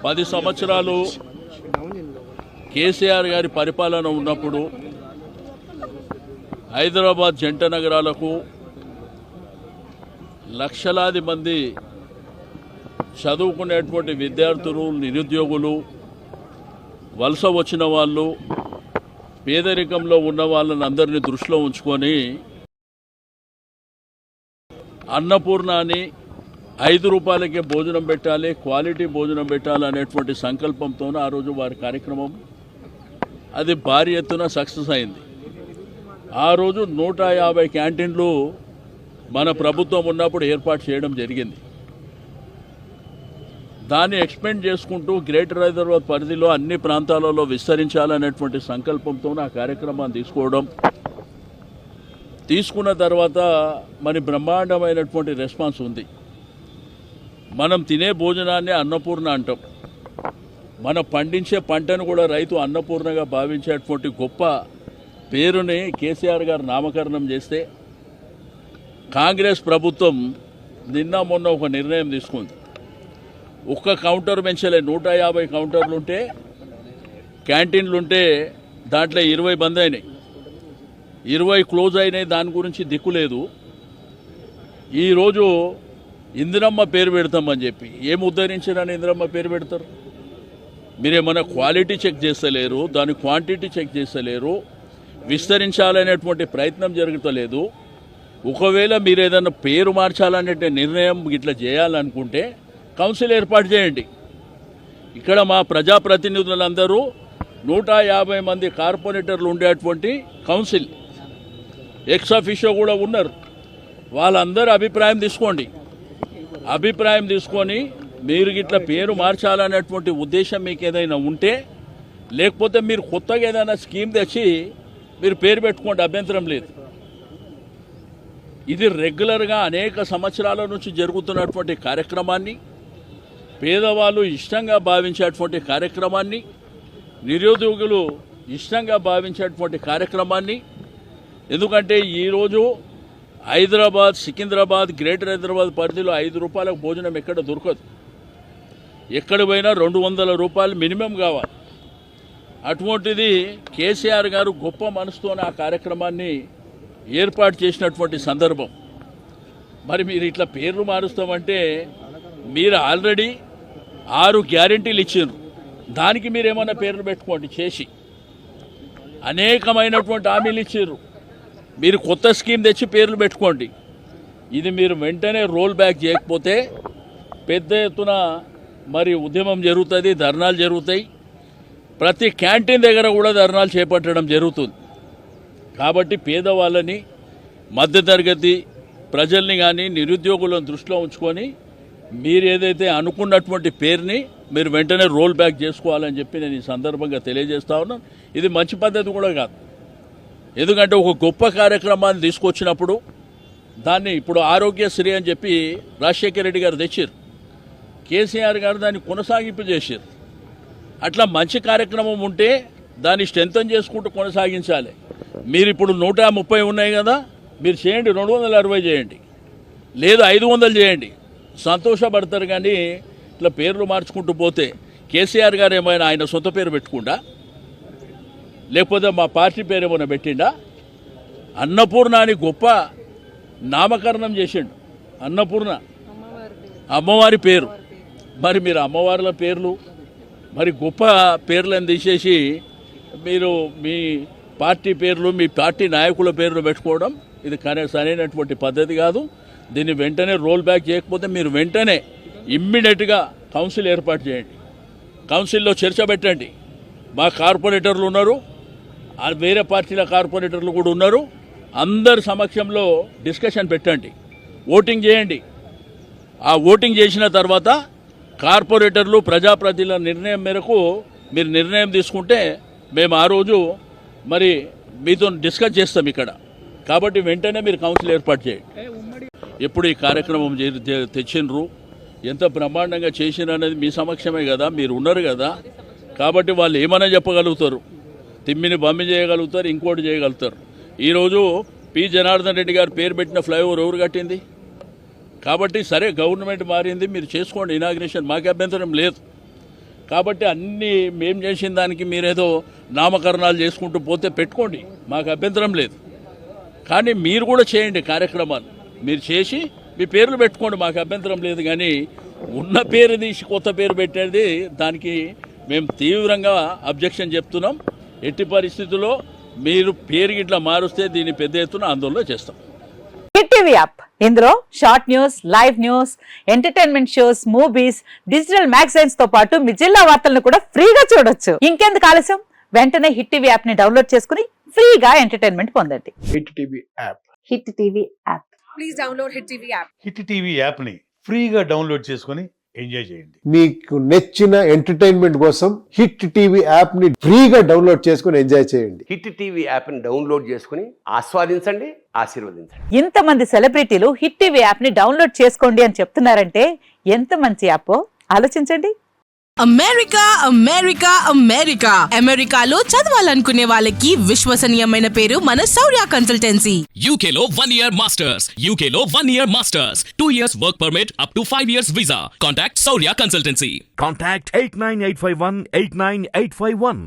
10 సంవత్సరాలు కేసీఆర్ గారి పరిపాలన ఉన్నప్పుడు హైదరాబాద్ జంట నగరాలకు లక్షలాది మంది చదువుకునేటువంటి విద్యార్థులు, నిరుద్యోగులు, వలస వచ్చిన వాళ్ళు, పేదరికంలో ఉన్న వాళ్ళని అందరినీ దృష్టిలో ఉంచుకొని అన్నపూర్ణ అని 5 రూపాయలకే భోజనం పెట్టాలి, క్వాలిటీ భోజనం పెట్టాలి అనేటువంటి సంకల్పంతో ఆ రోజు వారి కార్యక్రమం అది భారీ ఎత్తున సక్సెస్ అయింది. ఆ రోజు 150 క్యాంటీన్లు మన ప్రభుత్వం ఉన్నప్పుడు ఏర్పాటు చేయడం జరిగింది. దాన్ని ఎక్స్పెండ్ చేసుకుంటూ గ్రేటర్ హైదరాబాద్ పరిధిలో అన్ని ప్రాంతాలలో విస్తరించాలనేటువంటి సంకల్పంతో ఆ కార్యక్రమాన్ని తీసుకున్న తర్వాత మరి బ్రహ్మాండమైనటువంటి రెస్పాన్స్ ఉంది. మనం తినే భోజనాన్ని అన్నపూర్ణ అంటాం. మనం పండించే పంటను కూడా రైతు అన్నపూర్ణగా భావించేటువంటి గొప్ప పేరుని కేసీఆర్ గారు నామకరణం చేస్తే కాంగ్రెస్ ప్రభుత్వం నిన్న మొన్న ఒక నిర్ణయం తీసుకుంది. ఒక్క కౌంటర్ పెంచలే, 150 కౌంటర్లు ఉంటే క్యాంటీన్లు ఉంటే దాంట్లో 20 బంద్ అయినాయి, 20 క్లోజ్ అయినాయి. దాని గురించి దిక్కులేదు. ఈరోజు ఇందిరమ్మ పేరు పెడతామని చెప్పి ఏం ఉద్ధరించారని ఇందిరమ్మ పేరు పెడతారు? మీరేమన్నా క్వాలిటీ చెక్ చేస్తలేరు, దాని క్వాంటిటీ చెక్ చేస్తలేరు, విస్తరించాలనేటువంటి ప్రయత్నం జరుగుతలేదు. ఒకవేళ మీరు ఏదైనా పేరు మార్చాలనే నిర్ణయం ఇట్లా చేయాలనుకుంటే కౌన్సిల్ ఏర్పాటు చేయండి. ఇక్కడ మా ప్రజాప్రతినిధులందరూ 150 మంది కార్పొరేటర్లు ఉండేటువంటి కౌన్సిల్ ఎక్స్ అఫీషియో కూడా ఉన్నారు. వాళ్ళందరూ అభిప్రాయం తీసుకోండి. అభిప్రాయం తీసుకొని మీరు ఇట్లా పేరు మార్చాలనేటువంటి ఉద్దేశం మీకు ఏదైనా ఉంటే, లేకపోతే మీరు కొత్తగా ఏదైనా స్కీమ్ తెచ్చి మీరు పేరు పెట్టుకోండి, అభ్యంతరం లేదు. ఇది రెగ్యులర్గా అనేక సంవత్సరాల నుంచి జరుగుతున్నటువంటి కార్యక్రమాన్ని, పేదవాళ్ళు ఇష్టంగా భావించేటువంటి కార్యక్రమాన్ని, నిరుద్యోగులు ఇష్టంగా భావించేటువంటి కార్యక్రమాన్ని. ఎందుకంటే ఈరోజు హైదరాబాద్, సికింద్రాబాద్, గ్రేటర్ హైదరాబాద్ పరిధిలో 5 రూపాయలకు భోజనం ఎక్కడ దొరకదు. ఎక్కడ పోయినా 200 రూపాయలు మినిమం కావాలి. అటువంటిది కేసీఆర్ గారు గొప్ప మనసుతోనే ఆ కార్యక్రమాన్ని ఏర్పాటు చేసినటువంటి సందర్భం. మరి మీరు ఇట్లా పేర్లు మారుస్తామంటే మీరు ఆల్రెడీ 6 గ్యారెంటీలు ఇచ్చారు. దానికి మీరు ఏమన్నా పేర్లు పెట్టుకోండి చేసి. అనేకమైనటువంటి హామీలు ఇచ్చారు. మీరు కొత్త స్కీమ్ తెచ్చి పేర్లు పెట్టుకోండి. ఇది మీరు వెంటనే రోల్ బ్యాక్ చేయకపోతే పెద్ద ఎత్తున మరి ఉద్యమం జరుగుతుంది, ధర్నాలు జరుగుతాయి. ప్రతి క్యాంటీన్ దగ్గర కూడా ధర్నాలు చేపట్టడం జరుగుతుంది. కాబట్టి పేదవాళ్ళని, మధ్యతరగతి ప్రజల్ని కానీ నిరుద్యోగులను దృష్టిలో ఉంచుకొని మీరు ఏదైతే అనుకున్నటువంటి పేరుని మీరు వెంటనే రోల్ బ్యాక్ చేసుకోవాలని చెప్పి నేను ఈ సందర్భంగా తెలియజేస్తా ఉన్నాను. ఇది మంచి పద్ధతి కూడా కాదు. ఎందుకంటే ఒక గొప్ప కార్యక్రమాన్ని తీసుకొచ్చినప్పుడు దాన్ని ఇప్పుడు ఆరోగ్యశ్రీ అని చెప్పి రాజశేఖర రెడ్డి గారు తెచ్చారు, కేసీఆర్ గారు దాన్ని కొనసాగింపు చేశారు. అట్లా మంచి కార్యక్రమం ఉంటే దాన్ని స్ట్రెంథన్ చేసుకుంటూ కొనసాగించాలి. మీరు ఇప్పుడు 130 ఉన్నాయి కదా, మీరు చేయండి, 260 చేయండి, లేదు 500 చేయండి, సంతోషపడతారు. కానీ ఇట్లా పేర్లు మార్చుకుంటూ పోతే కేసీఆర్ గారు ఏమైనా ఆయన సొంత పేరు పెట్టుకుండా, లేకపోతే మా పార్టీ పేరు ఏమైనా పెట్టిండా? అన్నపూర్ణ అని గొప్ప నామకరణం చేసిండు. అన్నపూర్ణ అమ్మవారి పేరు. మరి మీరు అమ్మవార్ల పేర్లు, మరి గొప్ప పేర్లను తీసేసి మీరు మీ పార్టీ పేర్లు, మీ పార్టీ నాయకుల పేర్లు పెట్టుకోవడం ఇది సరైనటువంటి పద్ధతి కాదు. దీన్ని వెంటనే రోల్ బ్యాక్ చేయకపోతే మీరు వెంటనే ఇమ్మీడియట్గా కౌన్సిల్ ఏర్పాటు చేయండి. కౌన్సిల్లో చర్చ పెట్టండి. మా కార్పొరేటర్లు ఉన్నారు, వేరే పార్టీల కార్పొరేటర్లు కూడా ఉన్నారు. అందరి సమక్షంలో డిస్కషన్ పెట్టండి, ఓటింగ్ చేయండి. ఆ ఓటింగ్ చేసిన తర్వాత కార్పొరేటర్లు, ప్రజాప్రతినిధుల నిర్ణయం మేరకు మీరు నిర్ణయం తీసుకుంటే మేము ఆ రోజు మరి మీతో డిస్కస్ చేస్తాం ఇక్కడ. కాబట్టి వెంటనే మీరు కౌన్సిల్ ఏర్పాటు చేయండి. ఎప్పుడు ఈ కార్యక్రమం తెచ్చినరు, ఎంత బ్రహ్మాండంగా చేసినారు అనేది మీ సమక్షమే కదా, మీరు ఉన్నారు కదా. కాబట్టి వాళ్ళు ఏమైనా చెప్పగలుగుతారు, తిమ్మిని బమ్మి చేయగలుగుతారు, ఇంకోటి చేయగలుగుతారు. ఈరోజు పి జనార్దన్ రెడ్డి గారు పేరు పెట్టిన ఫ్లైఓవర్ ఎవరు కట్టింది? కాబట్టి సరే గవర్నమెంట్ మారింది, మీరు చేసుకోండి ఇనాగ్రేషన్, మాకు అభ్యంతరం లేదు. కాబట్టి అన్నీ మేము చేసిన దానికి మీరేదో నామకరణాలు చేసుకుంటూ పోతే పెట్టుకోండి, మాకు అభ్యంతరం లేదు. కానీ మీరు కూడా చేయండి కార్యక్రమాలు, మీరు చేసి మీ పేర్లు పెట్టుకోండి, మాకు అభ్యంతరం లేదు. కానీ ఉన్న పేరు తీసి కొత్త పేరు పెట్టేది దానికి మేము తీవ్రంగా అబ్జెక్షన్ చెప్తున్నాం. ఎట్టి పరిస్థితుల్లో మీరు పేరు గిట్లా మారుస్తే దీన్ని పెద్ద ఎత్తున ఆందోళన చేస్తాం. హిట్ టీవీ యాప్, ఇందులో short news, live news, entertainment shows, movies, digital magazines తో పాటు మీ జిల్లా వార్తలను కూడా ఫ్రీగా చూడొచ్చు. ఇంకెందుకు ఆలస్యం, వెంటనే హిట్ టీవీ యాప్ ని డౌన్లోడ్ చేసుకుని ఫ్రీగా ఎంటర్టైన్మెంట్ పొందండి. Hit TV app. Hit TV app. Please download Hit TV app. Hit TV యాప్ని ఫ్రీగా డౌన్లోడ్ చేసుకొని ఎంజాయ్ చేయండి. మీకు నచ్చిన ఎంటర్టైన్మెంట్ కోసం హిట్ టీవీ యాప్ ని ఫ్రీగా డౌన్లోడ్ చేసుకుని ఎంజాయ్ చేయండి. హిట్ టీవీ యాప్ని డౌన్లోడ్ చేసుకుని ఆస్వాదించండి, ఆశీర్వదించండి. ఇంతమంది సెలబ్రిటీలు హిట్ టీవీ యాప్ ని డౌన్లోడ్ చేసుకోండి అని చెప్తున్నారంటే ఎంత మంచి యాప్ ఆలోచించండి. అమెరికా అమెరికా అమెరికా అమెరికాలో చదవాలనుకునే వాళ్ళకి విశ్వసనీయమైన పేరు మన శౌర్య కన్సల్టెన్సీ. UK లో 1 year masters. UK లో 1 year masters. 2 years work permit up to 5 years visa. Contact Saurya Consultancy. Contact 89851 89851.